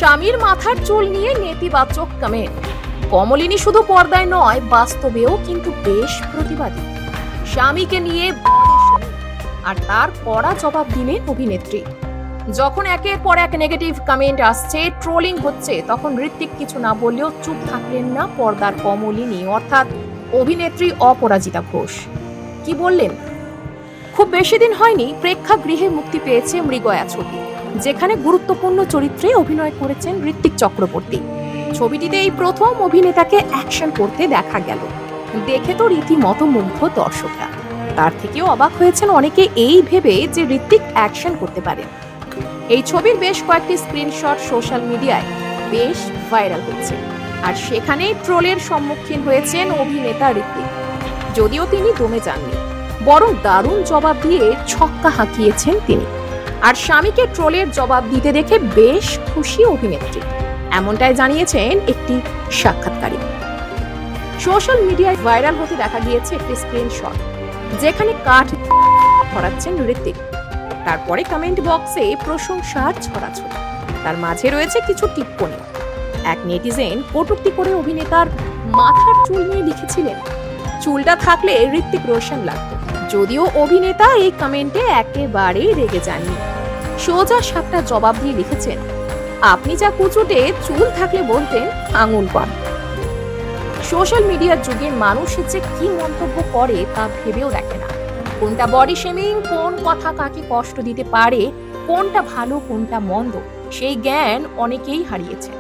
স্বামীর মাথার চুল নিয়ে নেতিবাচক কমেন্ট। কমলিনী শুধু পর্দায় নয়, বাস্তবেও কিন্তু বেশ প্রতিবাদী। স্বামীকে নিয়ে আর তার কড়া জবাব দিলেন অভিনেত্রী। যখন একের পর এক নেগেটিভ কমেন্ট আসছে, ট্রোলিং হচ্ছে, তখন ঋত্বিক কিছু না বললেও চুপ থাকলেন না পর্দার কমলিনী অর্থাৎ অভিনেত্রী অপরাজিতা ঘোষ। কি বললেন? খুব বেশি দিন হয়নি প্রেক্ষাগৃহে মুক্তি পেয়েছে মৃগয়া ছবি, যেখানে গুরুত্বপূর্ণ চরিত্রে অভিনয় করেছেন ঋত্বিক চক্রবর্তী। ছবিটিতে এই প্রথম অভিনেতাকে অ্যাকশন করতে দেখা গেল। দেখে তো রীতিমতো মুগ্ধ দর্শকরা। তার থেকেও অবাক হয়েছেন অনেকে এই ভেবে যে ঋত্বিক অ্যাকশন করতে পারেন। এই ছবির বেশ কয়েকটি স্ক্রিনশট সোশ্যাল মিডিয়ায় বেশ ভাইরাল হচ্ছে, আর সেখানে ট্রোলের সম্মুখীন হয়েছেন অভিনেতা ঋত্বিক। যদিও তিনি দমে যাননি, বরং দারুণ জবাব দিয়ে ছক্কা হাঁকিয়েছেন তিনি। আর স্বামীকে ট্রোলের জবাব দিতে দেখে বেশ খুশি অভিনেত্রী, এমনটাই জানিয়েছেন একটি সাক্ষাৎকারী। সোশ্যাল মিডিয়ায় ভাইরাল হতে দেখা গিয়েছে একটি স্ক্রিনশট, যেখানে কাঠ ধরাচ্ছেন ঋত্বিক। তারপরে কমেন্ট বক্সে প্রশংসার ছড়াছড়ি, তার মাঝে রয়েছে কিছু টিপ্পনী। এক নেটিজেন কটূক্তি করে অভিনেতার মাথার চুল নিয়ে লিখেছিলেন, চুলটা থাকলে ঋত্বিক রোশন লাগতো। যদিও অভিনেতা এই কমেন্টে একেবারে রেগে যাননি, সোজা সাপটা জবাব দিয়ে লিখেছেন, আপনি যা কুচুটে চুল থাকলে বলতেন আঙুল পান। সোশ্যাল মিডিয়ার যুগে মানুষ যে কি মন্তব্য করে তা ভেবেও দেখে না। কোনটা বডি শেমিং, কোন কথা কাকে কষ্ট দিতে পারে, কোনটা ভালো কোনটা মন্দ, সেই জ্ঞান অনেকেই হারিয়েছে।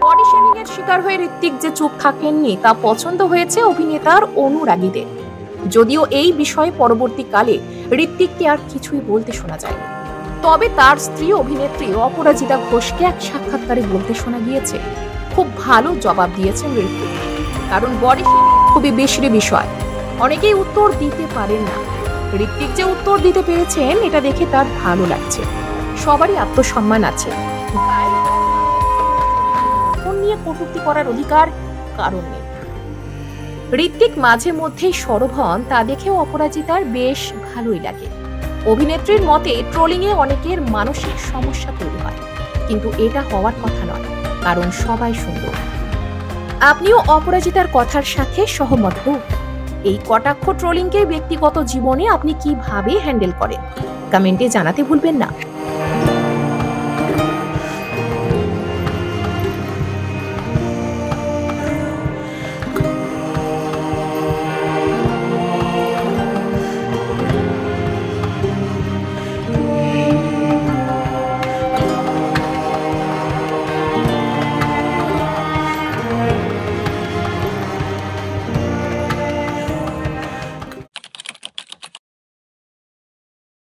বডি শেমিং এর শিকার হয়ে ঋত্বিক যে চুপ থাকেননি তা পছন্দ হয়েছে অভিনেতার অনুরাগীদের। যদিও এই বিষয়ে পরবর্তীকালে ঋত্বিককে আর কিছুই বলতে শোনা যায়নি। তবে তার স্ত্রী অভিনেত্রী অপরাজিতা ঘোষকে এক সাক্ষাৎকারে বলতে শোনা গিয়েছে, খুব ভালো জবাব দিয়েছেন ঋত্বিক। কারণ বডি শেমিং খুবই বিশ্রী বিষয়, অনেকেই উত্তর দিতে পারেন না। ঋত্বিক যে উত্তর দিতে পেরেছেন এটা দেখে তার ভালো লাগছে। সবারই আত্মসম্মান আছে, নিয়ে কটূক্তি করার অধিকার কারণ নেই। ঋত্বিক মাঝে মধ্যেই সরব হন, তা দেখেও অপরাজিতার বেশ ভালোই লাগে। অভিনেত্রীর মতে ট্রোলিং এ অনেকের মানসিক সমস্যা তৈরি হয়, কিন্তু এটা হওয়ার কথা নয়, কারণ সবাই সুন্দর। আপনিও অপরাজিতার কথার সাথে সহমত হোক? এই কটাক্ষ ট্রোলিংকে ব্যক্তিগত জীবনে আপনি কিভাবে হ্যান্ডেল করেন? কমেন্টে জানাতে ভুলবেন না।